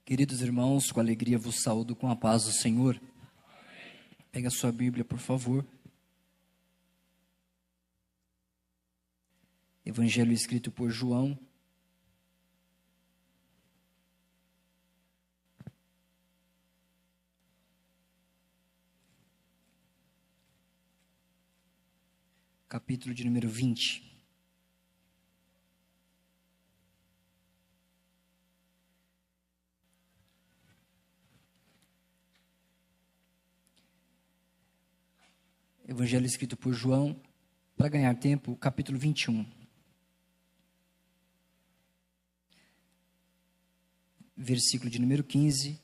Queridos irmãos, com alegria vos saúdo com a paz do Senhor. Pega a sua Bíblia, por favor. Evangelho escrito por João. Capítulo de número 20. Evangelho escrito por João, para ganhar tempo, capítulo 21. Versículo de número 15,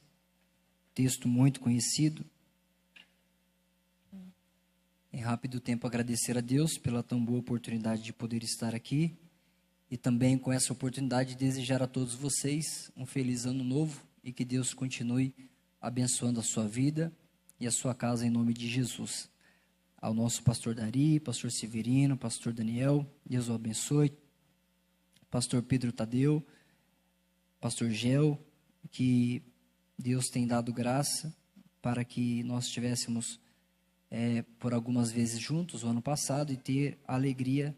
texto muito conhecido. Em rápido tempo agradecer a Deus pela tão boa oportunidade de poder estar aqui e também com essa oportunidade desejar a todos vocês um feliz ano novo e que Deus continue abençoando a sua vida e a sua casa em nome de Jesus. Ao nosso pastor Dari, pastor Severino, pastor Daniel, Deus o abençoe, pastor Pedro Tadeu, pastor Gel, que Deus tem dado graça para que nós estivéssemos por algumas vezes juntos o ano passado e ter a alegria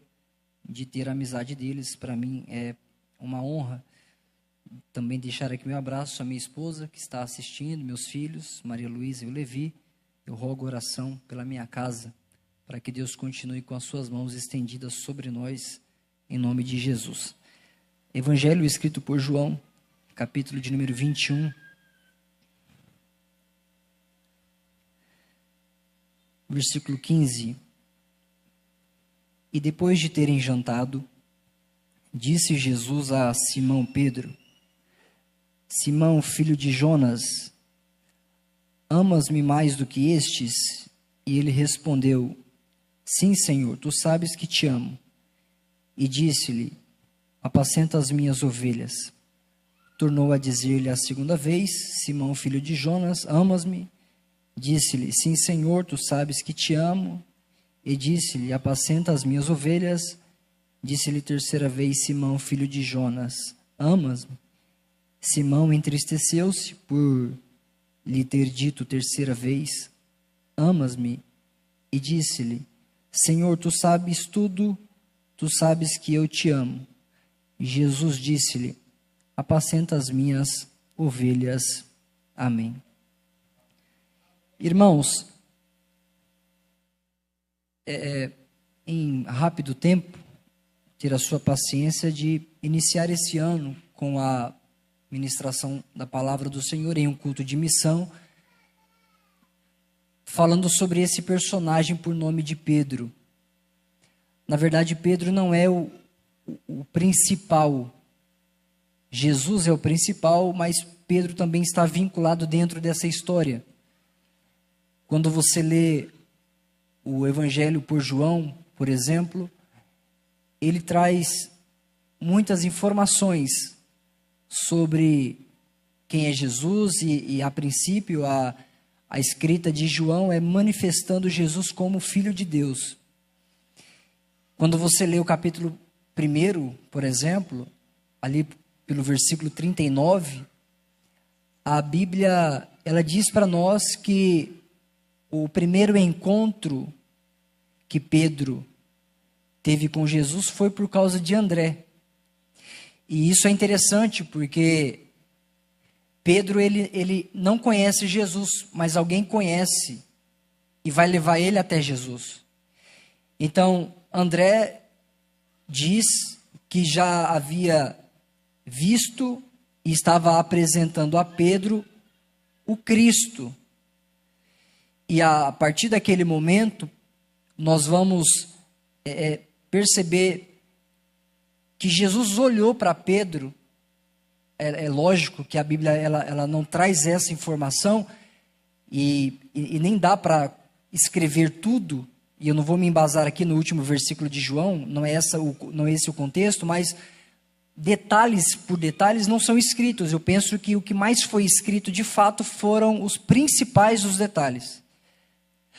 de ter a amizade deles. Para mim é uma honra. Também deixar aqui meu abraço à minha esposa que está assistindo, meus filhos, Maria Luísa e o Levi. Eu rogo oração pela minha casa, para que Deus continue com as suas mãos estendidas sobre nós, em nome de Jesus. Evangelho escrito por João, capítulo de número 21. Versículo 15. E depois de terem jantado, disse Jesus a Simão Pedro: Simão, filho de Jonas, amas-me mais do que estes? E ele respondeu: Sim, Senhor, tu sabes que te amo. E disse-lhe: Apacenta as minhas ovelhas. Tornou a dizer-lhe a segunda vez: Simão, filho de Jonas, amas-me? Disse-lhe: Sim, Senhor, tu sabes que te amo. E disse-lhe: Apacenta as minhas ovelhas. Disse-lhe terceira vez: Simão, filho de Jonas, amas-me? Simão entristeceu-se por lhe ter dito terceira vez: Amas-me? E disse-lhe: Senhor, tu sabes tudo, tu sabes que eu te amo. E Jesus disse-lhe: Apacenta as minhas ovelhas. Amém. Irmãos, em rápido tempo, ter a sua paciência de iniciar esse ano com a ministração da palavra do Senhor em um culto de missão, falando sobre esse personagem por nome de Pedro. Na verdade, Pedro não é o principal. Jesus é o principal, mas Pedro também está vinculado dentro dessa história. Quando você lê o Evangelho por João, por exemplo, ele traz muitas informações sobre quem é Jesus e a princípio, a escrita de João é manifestando Jesus como Filho de Deus. Quando você lê o capítulo 1, por exemplo, ali pelo versículo 39, a Bíblia ela diz para nós que o primeiro encontro que Pedro teve com Jesus foi por causa de André. E isso é interessante porque Pedro, ele não conhece Jesus, mas alguém conhece e vai levar ele até Jesus. Então, André diz que já havia visto e estava apresentando a Pedro o Cristo. E a partir daquele momento, nós vamos perceber que Jesus olhou para Pedro. É lógico que a Bíblia ela não traz essa informação e nem dá para escrever tudo, e eu não vou me embasar aqui no último versículo de João, não é esse o contexto, mas detalhes por detalhes não são escritos. Eu penso que o que mais foi escrito de fato foram os principais dos detalhes.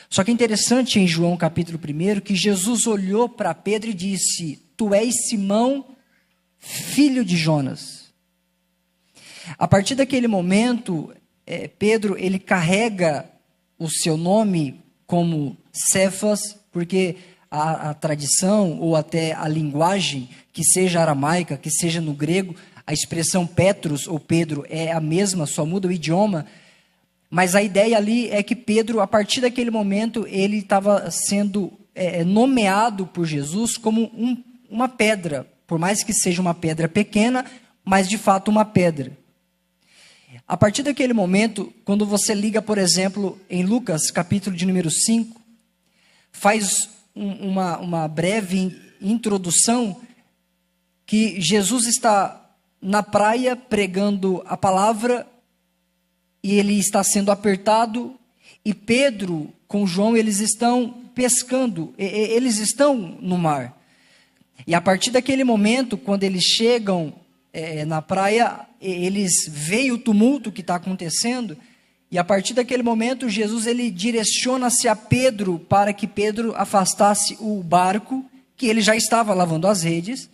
Só que é interessante em João capítulo 1 que Jesus olhou para Pedro e disse: Tu és Simão, filho de Jonas. A partir daquele momento, Pedro, ele carrega o seu nome como Cefas, porque a tradição ou até a linguagem, que seja aramaica, que seja no grego, a expressão Petros ou Pedro é a mesma, só muda o idioma. Mas a ideia ali é que Pedro, a partir daquele momento, ele estava sendo nomeado por Jesus como uma pedra, por mais que seja uma pedra pequena, mas de fato uma pedra. A partir daquele momento, quando você liga, por exemplo, em Lucas, capítulo de número 5, faz uma breve introdução que Jesus está na praia pregando a palavra e ele está sendo apertado, e Pedro com João, eles estão pescando, eles estão no mar. E a partir daquele momento, quando eles chegam na praia, eles veem o tumulto que está acontecendo, e a partir daquele momento, Jesus ele direciona-se a Pedro para que Pedro afastasse o barco, que ele já estava lavando as redes,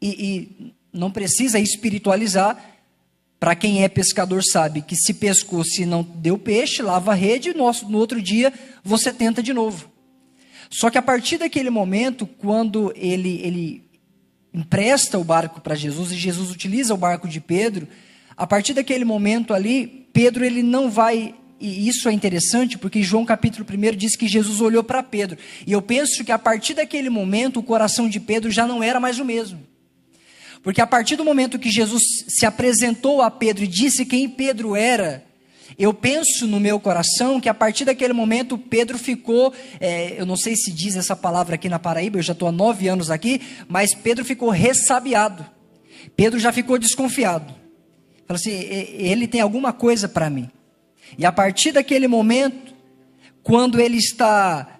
e não precisa espiritualizar. Para quem é pescador sabe que se pescou, se não deu peixe, lava a rede, e no outro dia você tenta de novo. Só que a partir daquele momento, quando ele empresta o barco para Jesus, e Jesus utiliza o barco de Pedro, a partir daquele momento ali, Pedro ele não vai, e isso é interessante, porque João capítulo 1 diz que Jesus olhou para Pedro, e eu penso que a partir daquele momento, o coração de Pedro já não era mais o mesmo. Porque a partir do momento que Jesus se apresentou a Pedro e disse quem Pedro era, eu penso no meu coração que a partir daquele momento Pedro ficou, eu não sei se diz essa palavra aqui na Paraíba, eu já estou há 9 anos aqui, mas Pedro ficou ressabiado. Pedro já ficou desconfiado. Falou assim, ele tem alguma coisa para mim. E a partir daquele momento, quando ele está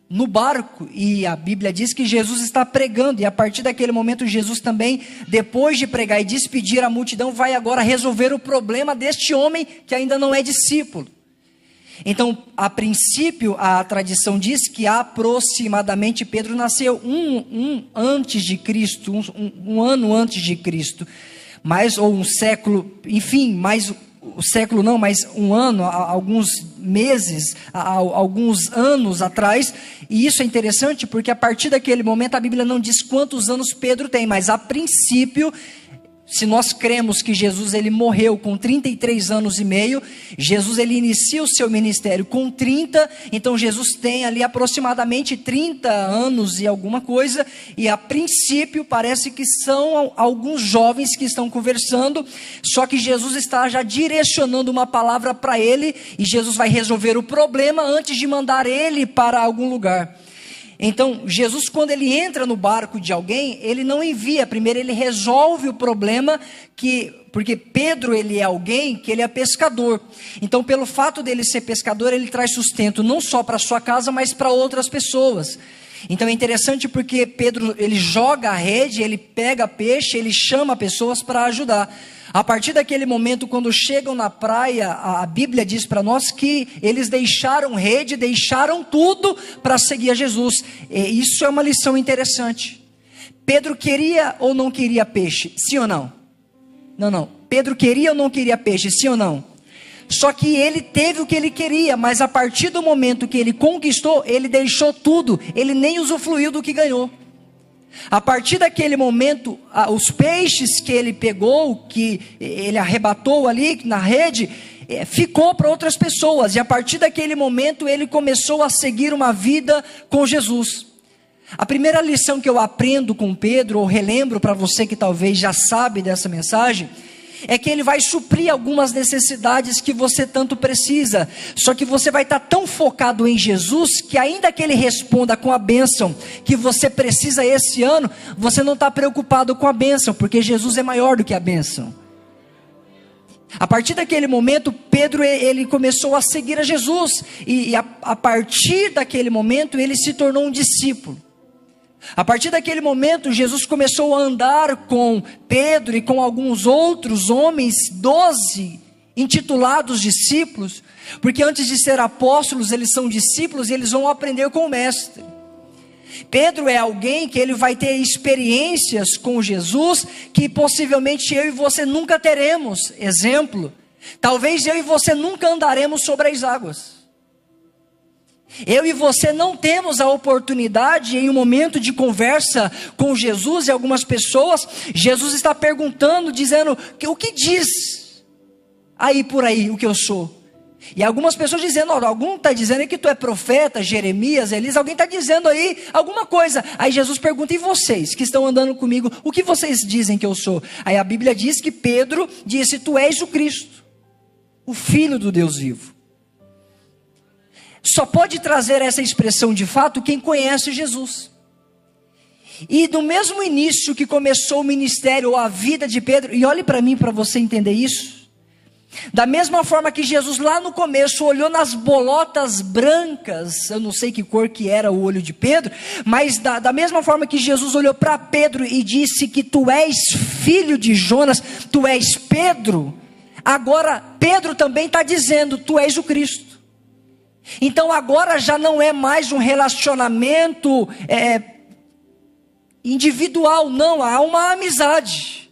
no barco, e a Bíblia diz que Jesus está pregando, e a partir daquele momento Jesus também, depois de pregar e despedir a multidão, vai agora resolver o problema deste homem que ainda não é discípulo. Então, a princípio, a tradição diz que aproximadamente Pedro nasceu antes de Cristo, um ano antes de Cristo, ou um século, enfim, mais o século não, mas um ano, alguns meses, alguns anos atrás, e isso é interessante porque a partir daquele momento a Bíblia não diz quantos anos Pedro tem, mas a princípio, se nós cremos que Jesus ele morreu com 33 anos e meio, Jesus ele inicia o seu ministério com 30, então Jesus tem ali aproximadamente 30 anos e alguma coisa, e a princípio parece que são alguns jovens que estão conversando, só que Jesus está já direcionando uma palavra para ele, e Jesus vai resolver o problema antes de mandar ele para algum lugar. Então, Jesus, quando ele entra no barco de alguém, ele não envia, primeiro ele resolve o problema, porque Pedro ele é alguém que ele é pescador. Então, pelo fato dele ser pescador, ele traz sustento não só para sua casa, mas para outras pessoas. Então é interessante porque Pedro ele joga a rede, ele pega peixe, ele chama pessoas para ajudar. A partir daquele momento, quando chegam na praia, a Bíblia diz para nós que eles deixaram rede, deixaram tudo para seguir a Jesus. E isso é uma lição interessante. Pedro queria ou não queria peixe? Sim ou não? Não. Pedro queria ou não queria peixe? Sim ou não? Só que ele teve o que ele queria, mas a partir do momento que ele conquistou, ele deixou tudo, ele nem usufruiu do que ganhou. A partir daquele momento, os peixes que ele pegou, que ele arrebatou ali na rede, ficou para outras pessoas. E a partir daquele momento, ele começou a seguir uma vida com Jesus. A primeira lição que eu aprendo com Pedro, ou relembro para você que talvez já sabe dessa mensagem, é que ele vai suprir algumas necessidades que você tanto precisa. Só que você vai estar tão focado em Jesus, que ainda que ele responda com a bênção que você precisa esse ano, você não está preocupado com a bênção, porque Jesus é maior do que a bênção. A partir daquele momento, Pedro ele começou a seguir a Jesus, e a partir daquele momento ele se tornou um discípulo. A partir daquele momento, Jesus começou a andar com Pedro e com alguns outros homens, 12 intitulados discípulos, porque antes de ser apóstolos, eles são discípulos e eles vão aprender com o mestre. Pedro é alguém que ele vai ter experiências com Jesus que possivelmente eu e você nunca teremos. Exemplo, talvez eu e você nunca andaremos sobre as águas. Eu e você não temos a oportunidade, em um momento de conversa com Jesus e algumas pessoas, Jesus está perguntando, dizendo, o que diz aí por aí o que eu sou? E algumas pessoas dizendo, algum está dizendo que tu é profeta, Jeremias, Elias, alguém está dizendo aí alguma coisa. Aí Jesus pergunta, e vocês que estão andando comigo, o que vocês dizem que eu sou? Aí a Bíblia diz que Pedro disse, tu és o Cristo, o Filho do Deus vivo. Só pode trazer essa expressão de fato quem conhece Jesus. E no mesmo início que começou o ministério ou a vida de Pedro, e olhe para mim para você entender isso, da mesma forma que Jesus lá no começo olhou nas bolotas brancas, eu não sei que cor que era o olho de Pedro, mas da mesma forma que Jesus olhou para Pedro e disse que tu és filho de Jonas, tu és Pedro, agora Pedro também está dizendo, tu és o Cristo. Então agora já não é mais um relacionamento individual, não, há uma amizade.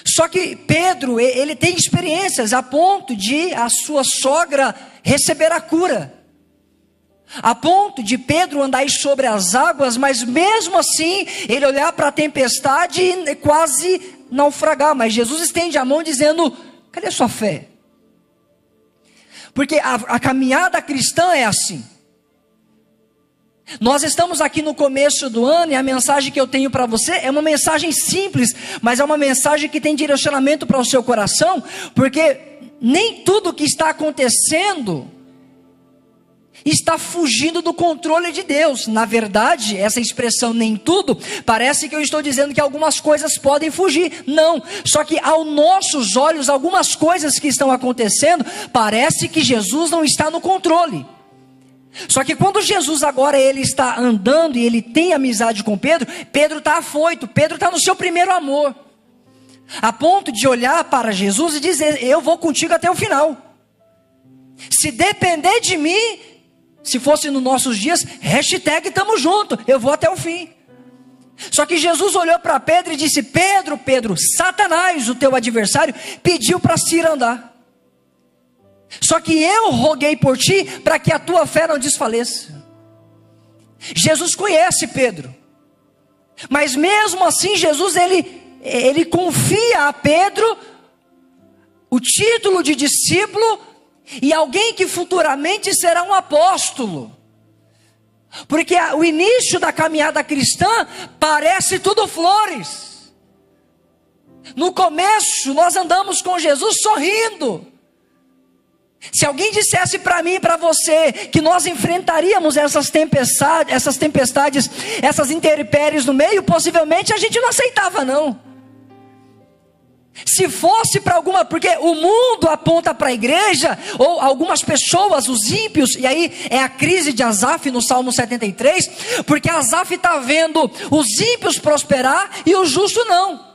Só que Pedro, ele tem experiências a ponto de a sua sogra receber a cura. A ponto de Pedro andar sobre as águas, mas mesmo assim, ele olhar para a tempestade e quase naufragar. Mas Jesus estende a mão dizendo, cadê a sua fé? Porque a caminhada cristã é assim. Nós estamos aqui no começo do ano e a mensagem que eu tenho para você é uma mensagem simples, mas é uma mensagem que tem direcionamento para o seu coração, porque nem tudo que está acontecendo está fugindo do controle de Deus. Na verdade, essa expressão nem tudo, parece que eu estou dizendo que algumas coisas podem fugir. Não, só que aos nossos olhos, algumas coisas que estão acontecendo, parece que Jesus não está no controle. Só que quando Jesus agora ele está andando e ele tem amizade com Pedro, Pedro está afoito, Pedro está no seu primeiro amor, a ponto de olhar para Jesus e dizer, eu vou contigo até o final, se depender de mim, se fosse nos nossos dias, hashtag tamo junto, eu vou até o fim. Só que Jesus olhou para Pedro e disse, Pedro, Satanás, o teu adversário, pediu para se ir andar. Só que eu roguei por ti, para que a tua fé não desfaleça. Jesus conhece Pedro, mas mesmo assim Jesus, ele confia a Pedro o título de discípulo, e alguém que futuramente será um apóstolo. Porque o início da caminhada cristã parece tudo flores. No começo nós andamos com Jesus sorrindo. Se alguém dissesse para mim e para você que nós enfrentaríamos essas tempestades, essas intempéries no meio, possivelmente a gente não aceitava não. Se fosse para porque o mundo aponta para a igreja, ou algumas pessoas, os ímpios, e aí é a crise de Asaf no Salmo 73, porque Asaf está vendo os ímpios prosperar e o justo não.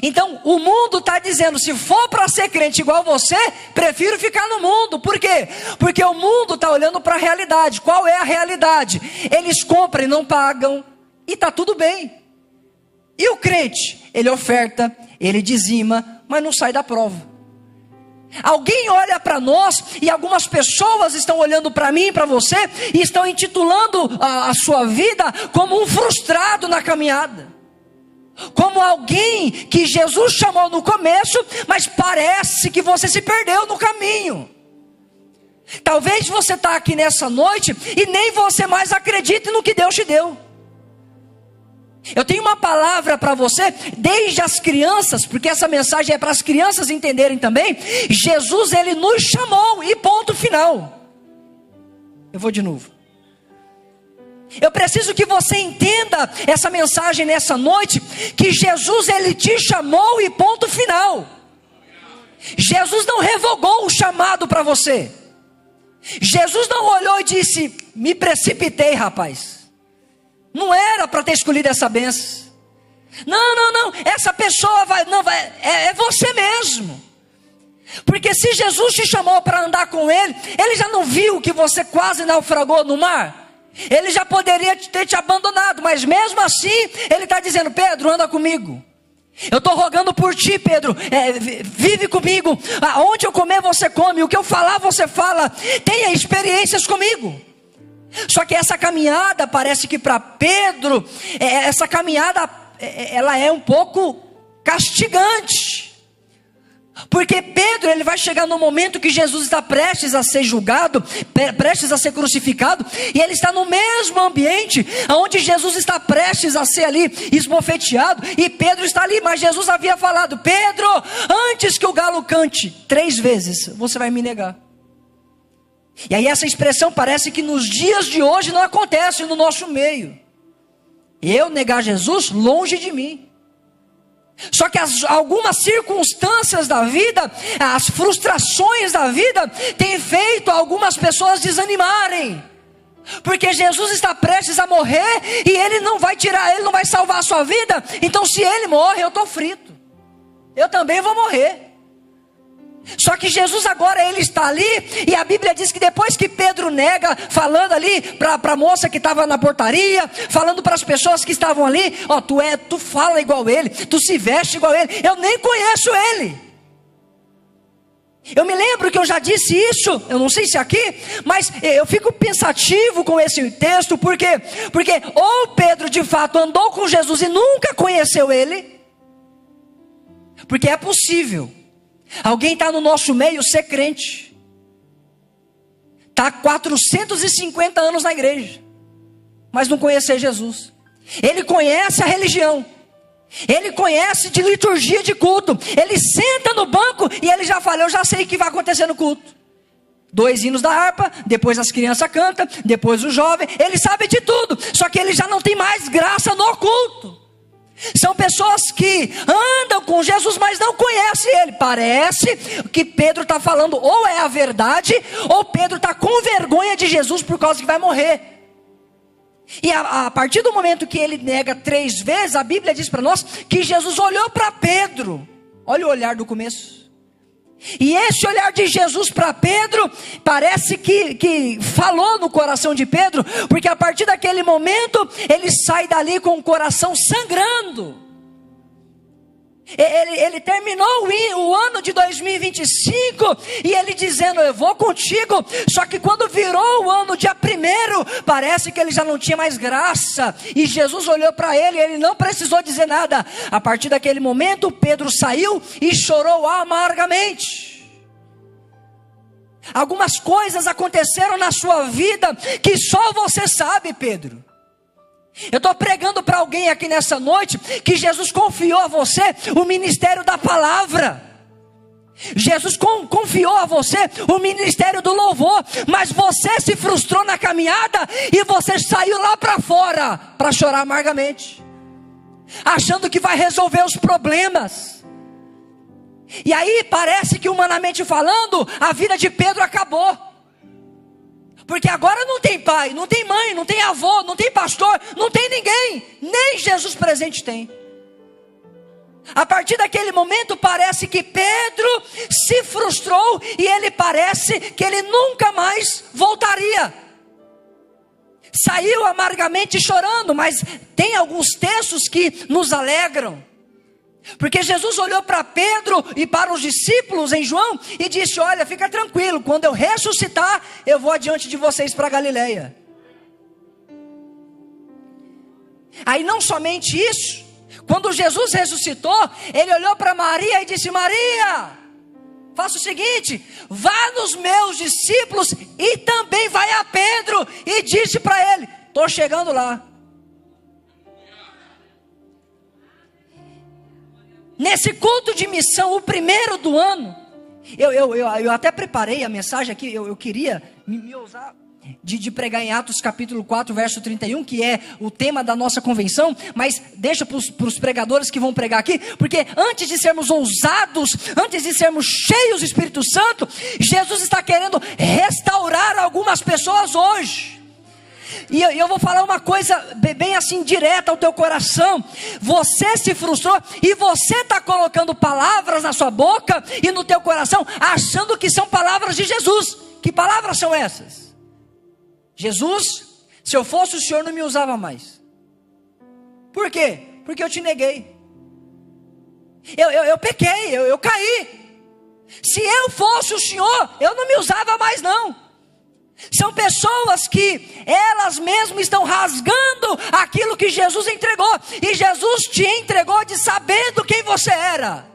Então o mundo está dizendo, se for para ser crente igual você, prefiro ficar no mundo. Por quê? Porque o mundo está olhando para a realidade. Qual é a realidade? Eles compram e não pagam, e está tudo bem. E o crente? Ele oferta, ele dizima, mas não sai da prova. Alguém olha para nós, e algumas pessoas estão olhando para mim e para você, e estão intitulando a sua vida como um frustrado na caminhada, como alguém que Jesus chamou no começo, mas parece que você se perdeu no caminho. Talvez você está aqui nessa noite e nem você mais acredite no que Deus te deu. Eu tenho uma palavra para você, desde as crianças, porque essa mensagem é para as crianças entenderem também. Jesus, ele nos chamou, e ponto final. Eu vou de novo. Eu preciso que você entenda essa mensagem nessa noite, que Jesus, ele te chamou, e ponto final. Jesus não revogou o chamado para você. Jesus não olhou e disse, me precipitei, rapaz. Não era para ter escolhido essa bênção. Não, essa pessoa é você mesmo. Porque se Jesus te chamou para andar com ele, ele já não viu que você quase naufragou no mar? Ele já poderia ter te abandonado, mas mesmo assim, ele está dizendo: Pedro, anda comigo. Eu estou rogando por ti, Pedro, vive comigo. Aonde eu comer, você come. O que eu falar, você fala. Tenha experiências comigo. Só que essa caminhada, parece que para Pedro, essa caminhada, ela é um pouco castigante. Porque Pedro, ele vai chegar no momento que Jesus está prestes a ser julgado, prestes a ser crucificado, e ele está no mesmo ambiente onde Jesus está prestes a ser ali esbofeteado, e Pedro está ali. Mas Jesus havia falado: Pedro, antes que o galo cante 3 vezes, você vai me negar. E aí essa expressão parece que nos dias de hoje não acontece no nosso meio. Eu negar Jesus, longe de mim. Só que algumas circunstâncias da vida, as frustrações da vida, têm feito algumas pessoas desanimarem. Porque Jesus está prestes a morrer, e Ele não vai tirar, Ele não vai salvar a sua vida. Então se Ele morre, eu estou frito. Eu também vou morrer. Só que Jesus agora, Ele está ali, e a Bíblia diz que depois que Pedro nega, falando ali para a moça que estava na portaria, falando para as pessoas que estavam ali: ó, tu fala igual ele, tu se veste igual ele, eu nem conheço ele. Eu me lembro que eu já disse isso, eu não sei se aqui, mas eu fico pensativo com esse texto. Por quê? Porque ou Pedro de fato andou com Jesus e nunca conheceu ele, porque é possível alguém está no nosso meio ser crente, está há 450 anos na igreja, mas não conhecer Jesus. Ele conhece a religião, ele conhece de liturgia de culto, ele senta no banco e ele já fala: eu já sei o que vai acontecer no culto. 2 hinos da harpa, depois as crianças cantam, depois o jovem, ele sabe de tudo, só que ele já não tem mais graça no culto. São pessoas que andam com Jesus, mas não conhecem Ele. Parece que Pedro está falando ou é a verdade, ou Pedro está com vergonha de Jesus por causa que vai morrer. E a partir do momento que ele nega 3 vezes, a Bíblia diz para nós que Jesus olhou para Pedro. Olha o olhar do começo. E esse olhar de Jesus para Pedro, parece que falou no coração de Pedro, porque a partir daquele momento, ele sai dali com o coração sangrando. Ele terminou o ano de 2025, e ele dizendo: eu vou contigo. Só que quando virou o ano dia 1º, parece que ele já não tinha mais graça, e Jesus olhou para ele, ele não precisou dizer nada. A partir daquele momento, Pedro saiu e chorou amargamente. Algumas coisas aconteceram na sua vida que só você sabe, Pedro. Eu estou pregando para alguém aqui nessa noite que Jesus confiou a você o ministério da palavra. Jesus confiou a você o ministério do louvor, mas você se frustrou na caminhada e você saiu lá para fora para chorar amargamente, achando que vai resolver os problemas. E aí parece que, humanamente falando, a vida de Pedro acabou. Porque agora não tem pai, não tem mãe, não tem avô, não tem pastor, não tem ninguém, nem Jesus presente tem. A partir daquele momento parece que Pedro se frustrou, e ele parece que ele nunca mais voltaria. Saiu amargamente chorando, mas tem alguns textos que nos alegram. Porque Jesus olhou para Pedro e para os discípulos em João e disse: olha, fica tranquilo, quando eu ressuscitar, eu vou adiante de vocês para Galileia. Aí não somente isso, quando Jesus ressuscitou, ele olhou para Maria e disse: Maria, faça o seguinte, vá nos meus discípulos e também vai a Pedro, e disse para ele: estou chegando lá. Nesse culto de missão, o primeiro do ano, eu até preparei a mensagem aqui, eu queria me ousar de pregar em Atos capítulo 4, verso 31, que é o tema da nossa convenção, mas deixa para os pregadores que vão pregar aqui, porque antes de sermos ousados, antes de sermos cheios do Espírito Santo, Jesus está querendo restaurar algumas pessoas hoje. E eu vou falar uma coisa bem assim, direta ao teu coração. Você se frustrou e você está colocando palavras na sua boca e no teu coração, achando que são palavras de Jesus. Que palavras são essas? Jesus, Se eu fosse o Senhor, não me usava mais. Por quê? Porque eu te neguei. Eu pequei, eu caí. Se eu fosse o Senhor, eu não me usava mais não. São pessoas que elas mesmas estão rasgando aquilo que Jesus entregou. E Jesus te entregou de sabendo quem você era.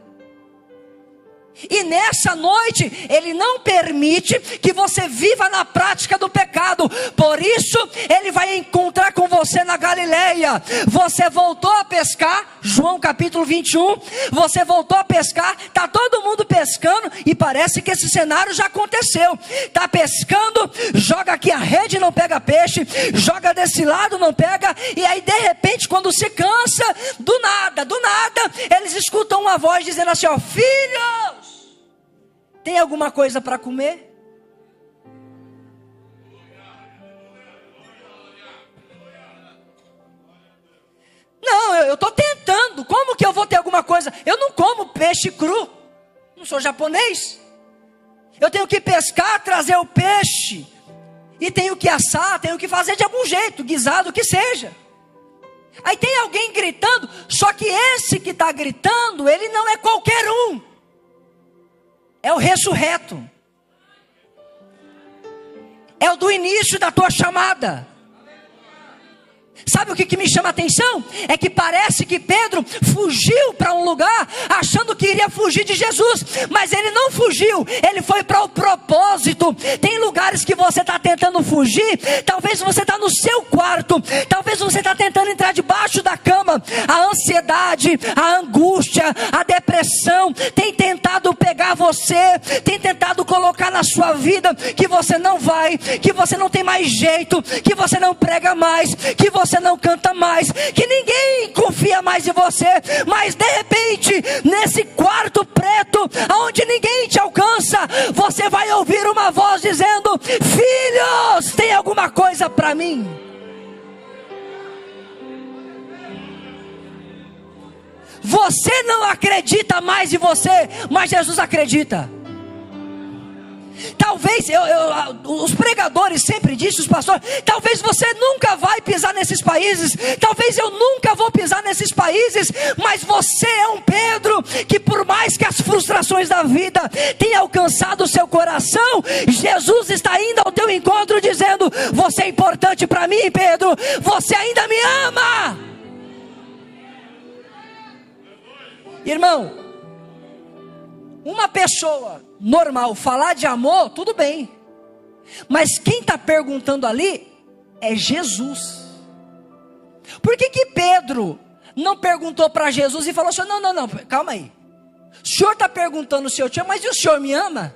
E nessa noite, Ele não permite que você viva na prática do pecado. Por isso, Ele vai encontrar com você na Galileia. Você voltou a pescar, João capítulo 21. Você voltou a pescar, está todo mundo pescando. E parece que esse cenário já aconteceu. Está pescando, joga aqui a rede, não pega peixe. Joga desse lado, não pega. E aí de repente, quando se cansa, do nada, eles escutam uma voz dizendo assim, ó, filhos, tem alguma coisa para comer? Não, eu estou tentando. Como que eu vou ter alguma coisa? Eu não como peixe cru. Não sou japonês. Eu tenho que pescar, trazer o peixe. E tenho que assar, tenho que fazer de algum jeito, guisado, o que seja. Aí tem alguém gritando, só que esse que está gritando, ele não é qualquer um. É o ressurreto. É o do início da tua chamada. Sabe o que me chama a atenção? É que parece que Pedro fugiu para um lugar achando que iria fugir de Jesus. Mas ele não fugiu, ele foi para o propósito. Tem lugares que você está tentando fugir. Talvez você está no seu quarto. Talvez você está tentando entrar debaixo da cama. A ansiedade, a angústia, a depressão tem tentado pegar você. Tem tentado colocar na sua vida que você não vai, que você não tem mais jeito, que você não prega mais, que você não canta mais, que ninguém confia mais em você. Mas de repente, nesse quarto preto, onde ninguém te alcança, você vai ouvir uma voz dizendo, filhos, tem alguma coisa para mim? Você não acredita mais em você, mas Jesus acredita. Talvez, os pregadores sempre dizem, os pastores, talvez você nunca vai pisar nesses países, talvez eu nunca vou pisar nesses países, mas você é um Pedro, que por mais que as frustrações da vida tenham alcançado o seu coração, Jesus está indo ao teu encontro dizendo, você é importante para mim, Pedro, você ainda me ama. Irmão, uma pessoa normal falar de amor, tudo bem. Mas quem está perguntando ali é Jesus. Por que Pedro não perguntou para Jesus e falou assim, não, calma aí. O senhor está perguntando se eu te amo, mas e o senhor me ama?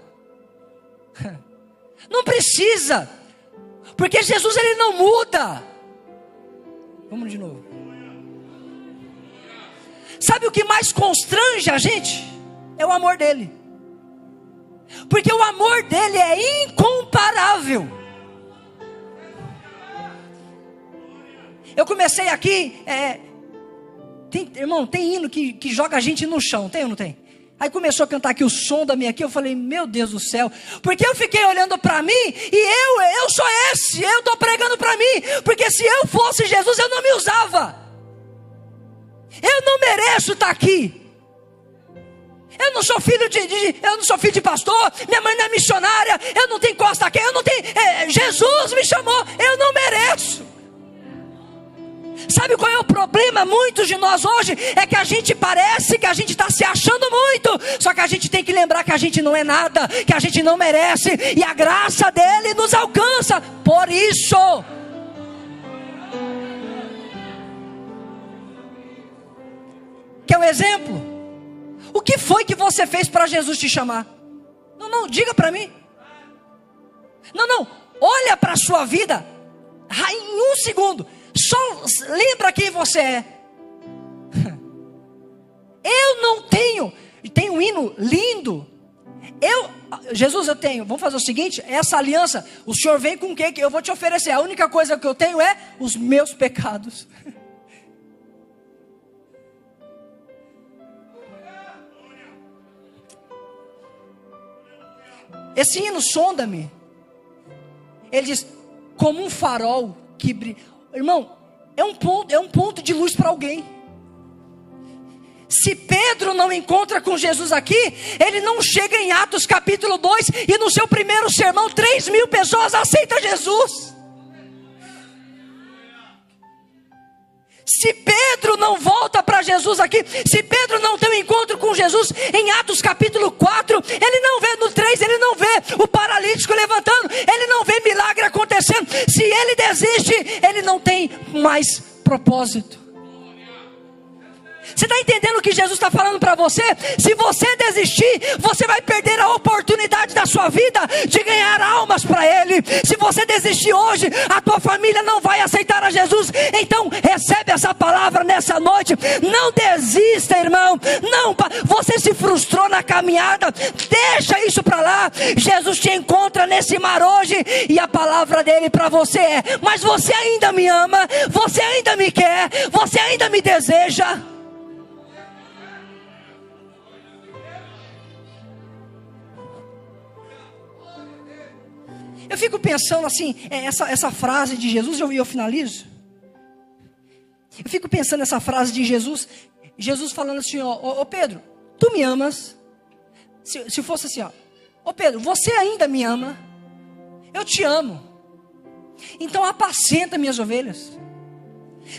Não precisa. Porque Jesus ele não muda. Vamos de novo. Sabe o que mais constrange a gente? É o amor dele. Porque o amor dele é incomparável. Eu comecei aqui, tem hino que joga a gente no chão, tem ou não tem? Aí começou a cantar aqui o som da minha aqui, eu falei, meu Deus do céu, porque eu fiquei olhando para mim, e eu sou esse, eu estou pregando para mim, porque se eu fosse Jesus, eu não me usava, eu não mereço estar aqui. Eu não sou filho de pastor, minha mãe não é missionária, eu não tenho costa aqui, eu não tenho, Jesus me chamou, eu não mereço. Sabe qual é o problema? Muitos de nós hoje, é que a gente parece que a gente está se achando muito, só que a gente tem que lembrar que a gente não é nada, que a gente não merece, e a graça dele nos alcança, por isso. Quer um exemplo? O que foi que você fez para Jesus te chamar? Não, diga para mim. Não, olha para a sua vida em um segundo. Só lembra quem você é. Eu não tenho. Tem um hino lindo. Jesus, eu tenho. Vamos fazer o seguinte: essa aliança, o Senhor vem com o que eu vou te oferecer? A única coisa que eu tenho é os meus pecados. Esse hino, sonda-me. Ele diz, como um farol que brilha. Irmão, é um ponto de luz para alguém. Se Pedro não encontra com Jesus aqui, ele não chega em Atos capítulo 2 e no seu primeiro sermão 3.000 pessoas aceitam Jesus. Se Pedro não volta para Jesus aqui, se Pedro não tem um encontro com Jesus em Atos capítulo 4, ele não vê no 3, ele não vê o paralítico levantando, ele não vê milagre acontecendo. Se ele desiste, ele não tem mais propósito. Você está entendendo o que Jesus está falando para você? Se você desistir, você vai perder a oportunidade da sua vida de ganhar almas para Ele. Se você desistir hoje, a tua família não vai aceitar a Jesus. Então recebe essa palavra nessa noite. Não desista, irmão. Não, você se frustrou na caminhada, deixa isso para lá. Jesus te encontra nesse mar hoje e a palavra dele para você é: mas você ainda me ama, você ainda me quer, você ainda me deseja. Eu fico pensando assim, essa frase de Jesus, eu finalizo. Eu fico pensando nessa frase de Jesus, Jesus falando assim, ó Pedro, tu me amas? Se fosse assim, ó Pedro, você ainda me ama? Eu te amo. Então apacenta minhas ovelhas.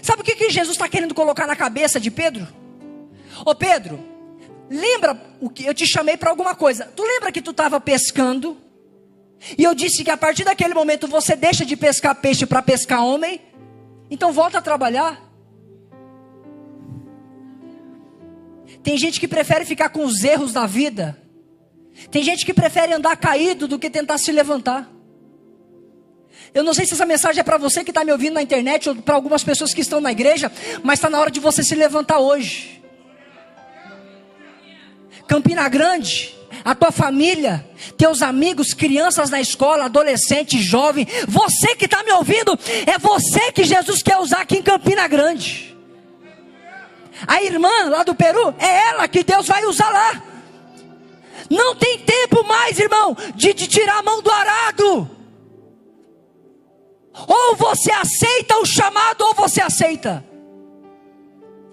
Sabe o que Jesus está querendo colocar na cabeça de Pedro? Ô Pedro, lembra o que eu te chamei para alguma coisa? Tu lembra que tu estava pescando? E eu disse que a partir daquele momento você deixa de pescar peixe para pescar homem. Então volta a trabalhar. Tem gente que prefere ficar com os erros da vida. Tem gente que prefere andar caído do que tentar se levantar. Eu não sei se essa mensagem é para você que está me ouvindo na internet ou para algumas pessoas que estão na igreja, mas está na hora de você se levantar hoje. Campina Grande, a tua família, teus amigos, crianças na escola, adolescente, jovem, você que está me ouvindo, é você que Jesus quer usar aqui em Campina Grande. A irmã lá do Peru, é ela que Deus vai usar lá. Não tem tempo mais, irmão, de tirar a mão do arado. Ou você aceita o chamado, ou você aceita.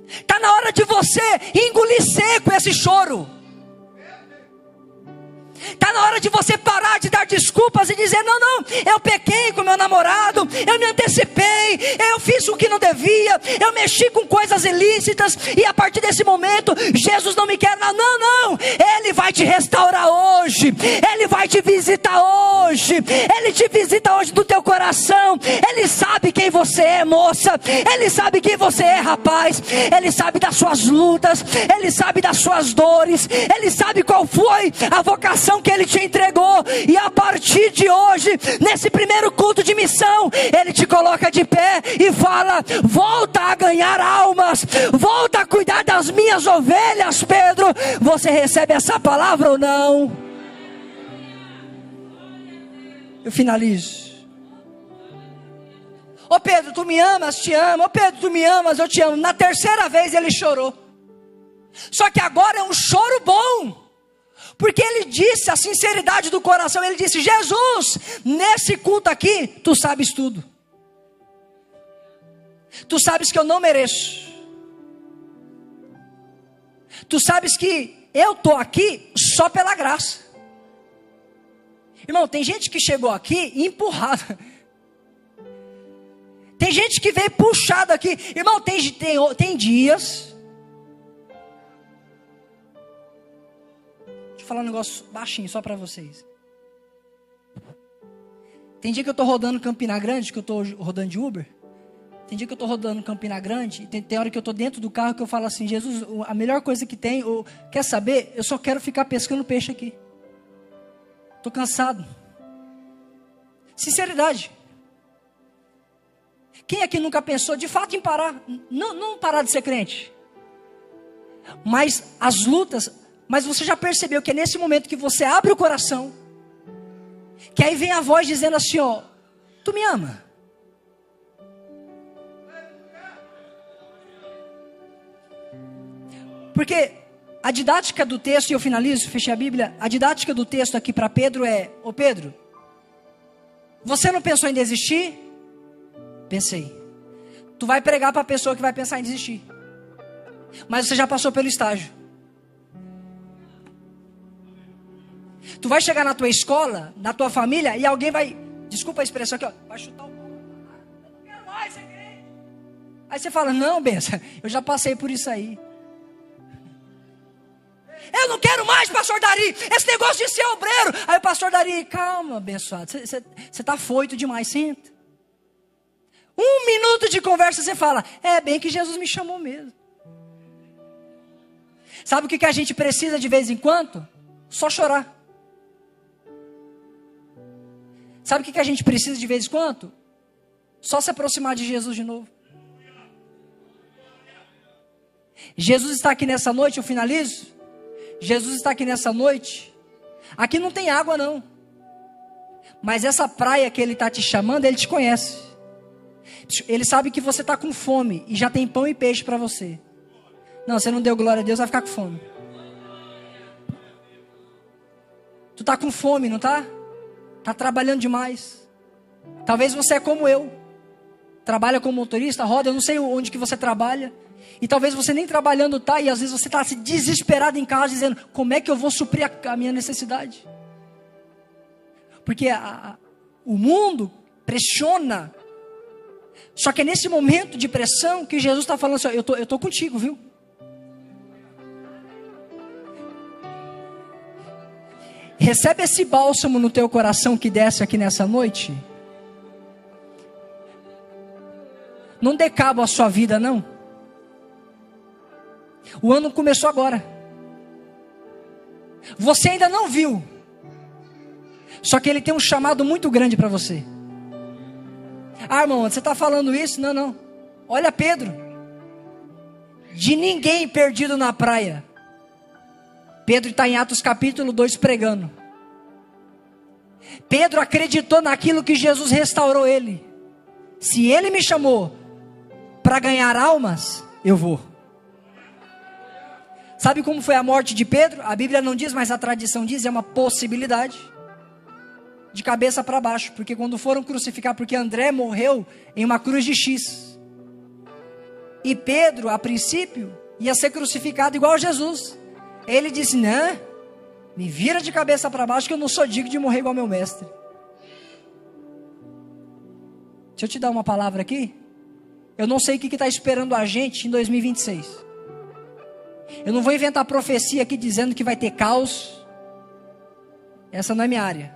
Está na hora de você engolir seco esse choro. Está na hora de você parar de dar desculpas e dizer: não, eu pequei com meu namorado, eu me antecipei, eu fiz o que não devia, eu mexi com coisas ilícitas, e a partir desse momento, Jesus não me quer. Não, Ele vai te restaurar hoje, Ele vai te visitar hoje, Ele te visita hoje do teu coração. Ele sabe quem você é, moça, Ele sabe quem você é, rapaz, Ele sabe das suas lutas, Ele sabe das suas dores, Ele sabe qual foi a vocação que Ele te entregou, e a partir de hoje, nesse primeiro culto de missão, Ele te coloca de pé e fala: volta a ganhar almas, volta a cuidar das minhas ovelhas, Pedro. Você recebe essa palavra ou não? Eu finalizo. Ô Pedro, tu me amas? Te amo. Ô Pedro, tu me amas? Eu te amo. Na terceira vez ele chorou, só que agora é um choro bom, porque ele disse a sinceridade do coração. Ele disse: Jesus, nesse culto aqui, tu sabes tudo. Tu sabes que eu não mereço. Tu sabes que eu estou aqui só pela graça. Irmão, tem gente que chegou aqui empurrada. Tem gente que veio puxado aqui. Irmão, tem dias... falar um negócio baixinho só para vocês. Tem dia que eu tô rodando Campina Grande, que eu tô rodando de Uber. Tem dia que eu tô rodando Campina Grande, e tem hora que eu tô dentro do carro que eu falo assim: Jesus, a melhor coisa que tem, quer saber? Eu só quero ficar pescando peixe aqui. Tô cansado. Sinceridade. Quem aqui nunca pensou de fato em parar? Não parar de ser crente, mas as lutas. Mas você já percebeu que é nesse momento que você abre o coração, que aí vem a voz dizendo assim: tu me ama? Porque a didática do texto, e eu finalizo, fechei a Bíblia, a didática do texto aqui para Pedro é: ô Pedro, você não pensou em desistir? Pensei. Tu vai pregar para a pessoa que vai pensar em desistir. Mas você já passou pelo estágio. Tu vai chegar na tua escola, na tua família, e alguém vai, desculpa a expressão aqui, ó, vai chutar o pau. Eu não quero mais ser crente. Aí você fala, não, benção, eu já passei por isso aí. Eu não quero mais, pastor Dari, esse negócio de ser obreiro. Aí o pastor Dari, calma, abençoado, você está afoito demais, senta. 1 minuto de conversa você fala, é bem que Jesus me chamou mesmo. Sabe o que a gente precisa de vez em quando? Só chorar. Sabe o que a gente precisa de vez em quando? Só se aproximar de Jesus de novo. Jesus está aqui nessa noite, eu finalizo. Jesus está aqui nessa noite. Aqui não tem água não. Mas essa praia que Ele está te chamando, Ele te conhece. Ele sabe que você está com fome e já tem pão e peixe para você. Não, você não deu glória a Deus, vai ficar com fome. Tu está com fome, não está? Está trabalhando demais. Talvez você é como eu. Trabalha como motorista, roda, eu não sei onde que você trabalha. E talvez você nem trabalhando está, e às vezes você está desesperado em casa, dizendo, como é que eu vou suprir a minha necessidade? Porque o mundo pressiona. Só que é nesse momento de pressão que Jesus está falando assim, ó, eu tô contigo, viu? Recebe esse bálsamo no teu coração que desce aqui nessa noite. Não dê cabo à sua vida, não. O ano começou agora. Você ainda não viu. Só que Ele tem um chamado muito grande para você. Ah, irmão, você está falando isso? Não, não. Olha Pedro. De ninguém perdido na praia. Pedro está em Atos capítulo 2 pregando. Pedro acreditou naquilo que Jesus restaurou ele. Se Ele me chamou para ganhar almas, eu vou. Sabe como foi a morte de Pedro? A Bíblia não diz, mas a tradição diz, é uma possibilidade. De cabeça para baixo, porque quando foram crucificar, porque André morreu em uma cruz de X. E Pedro, a princípio, ia ser crucificado igual a Jesus. Ele disse, não, me vira de cabeça para baixo que eu não sou digno de morrer igual meu mestre. Deixa eu te dar uma palavra aqui. Eu não sei o que está esperando a gente em 2026. Eu não vou inventar profecia aqui dizendo que vai ter caos. Essa não é minha área.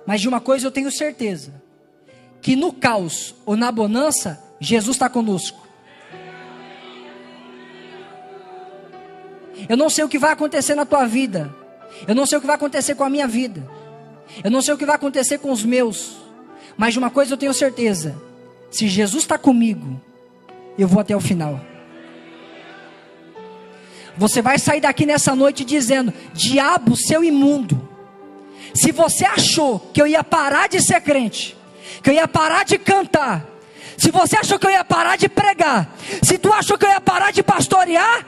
Mas de uma coisa eu tenho certeza. Que no caos ou na bonança, Jesus está conosco. Eu não sei o que vai acontecer na tua vida. Eu não sei o que vai acontecer com a minha vida. Eu não sei o que vai acontecer com os meus. Mas de uma coisa eu tenho certeza. Se Jesus está comigo, eu vou até o final. Você vai sair daqui nessa noite dizendo, diabo, seu imundo. Se você achou que eu ia parar de ser crente, que eu ia parar de cantar, se você achou que eu ia parar de pregar, se tu achou que eu ia parar de pastorear,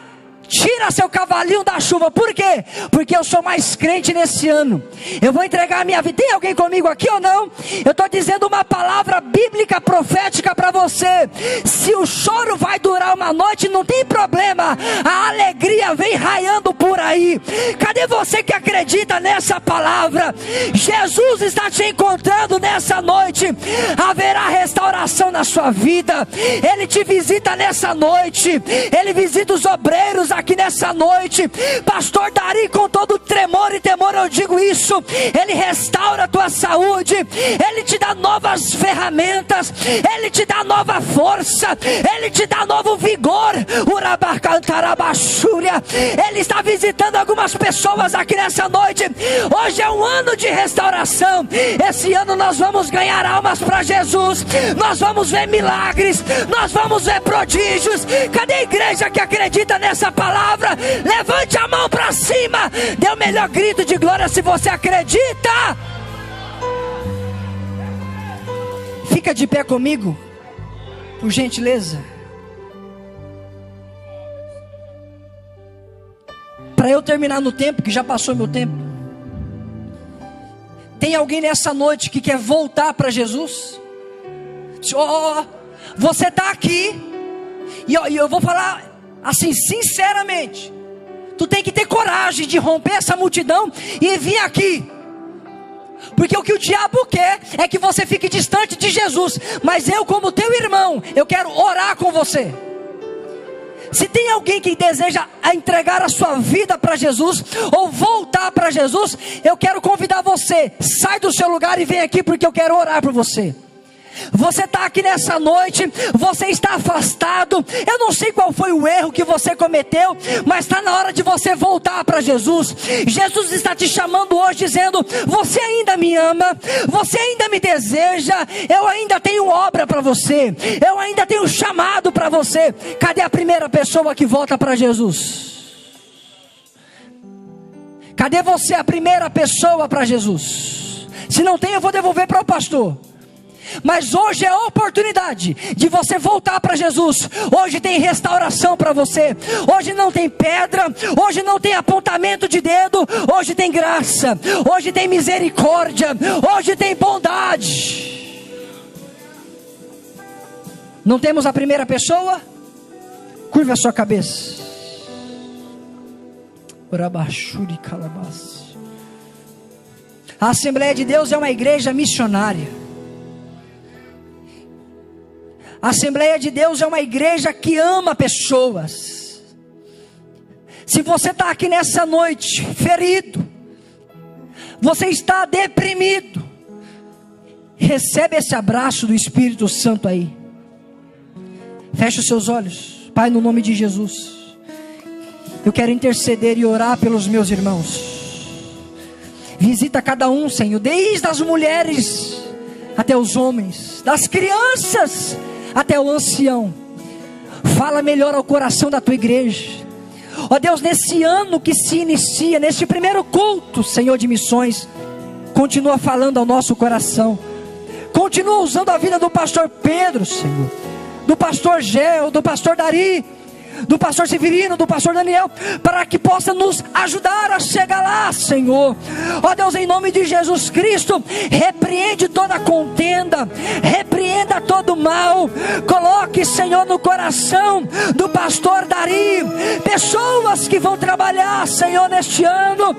tira seu cavalinho da chuva. Por quê? Porque eu sou mais crente nesse ano. Eu vou entregar a minha vida. Tem alguém comigo aqui ou não? Eu estou dizendo uma palavra bíblica profética para você. Se o choro vai durar uma noite, não tem problema. A alegria vem raiando por aí. Cadê você que acredita nessa palavra? Jesus está te encontrando nessa noite. Haverá restauração na sua vida. Ele te visita nessa noite. Ele visita os obreiros aqui nessa noite. Pastor Dari, com todo tremor e temor eu digo isso. Ele restaura a tua saúde. Ele te dá novas ferramentas. Ele te dá nova força. Ele te dá novo vigor. Ele está visitando algumas pessoas aqui nessa noite. Hoje é um ano de restauração. Esse ano nós vamos ganhar almas para Jesus. Nós vamos ver milagres. Nós vamos ver prodígios. Cadê a igreja que acredita nessa palavra? Levante a mão para cima. Dê o melhor grito de glória se você acredita. Fica de pé comigo, por gentileza. Para eu terminar no tempo, que já passou meu tempo. Tem alguém nessa noite que quer voltar para Jesus? Você está aqui, e eu vou falar assim, sinceramente, tu tem que ter coragem de romper essa multidão e vir aqui. Porque o que o diabo quer é que você fique distante de Jesus. Mas eu, como teu irmão, eu quero orar com você. Se tem alguém que deseja entregar a sua vida para Jesus, ou voltar para Jesus, eu quero convidar você. Sai do seu lugar e vem aqui, porque eu quero orar por você. Você está aqui nessa noite, você está afastado, eu não sei qual foi o erro que você cometeu, mas está na hora de você voltar para Jesus. Jesus está te chamando hoje dizendo, você ainda me ama, você ainda me deseja, eu ainda tenho obra para você, eu ainda tenho chamado para você. Cadê a primeira pessoa que volta para Jesus? Cadê você, a primeira pessoa para Jesus? Se não tem, eu vou devolver para o pastor. Mas hoje é a oportunidade de você voltar para Jesus. Hoje tem restauração para você. Hoje não tem pedra, hoje não tem apontamento de dedo, hoje tem graça, hoje tem misericórdia, hoje tem bondade. Não temos a primeira pessoa? Curva a sua cabeça. A Assembleia de Deus é uma igreja missionária. A Assembleia de Deus é uma igreja que ama pessoas. Se você está aqui nessa noite ferido, você está deprimido, recebe esse abraço do Espírito Santo aí. Feche os seus olhos. Pai, no nome de Jesus, eu quero interceder e orar pelos meus irmãos. Visita cada um, Senhor, desde as mulheres até os homens, das crianças até o ancião. Fala melhor ao coração da tua igreja. Ó Deus, nesse ano que se inicia, neste primeiro culto, Senhor, de missões, continua falando ao nosso coração. Continua usando a vida do pastor Pedro, Senhor, do pastor Gel, do pastor Dari, do pastor Severino, do pastor Daniel, para que possa nos ajudar a chegar lá, Senhor. Ó Deus, em nome de Jesus Cristo, repreende toda contenda, repreenda todo mal. Coloque, Senhor, no coração do pastor Dari pessoas que vão trabalhar, Senhor, neste ano.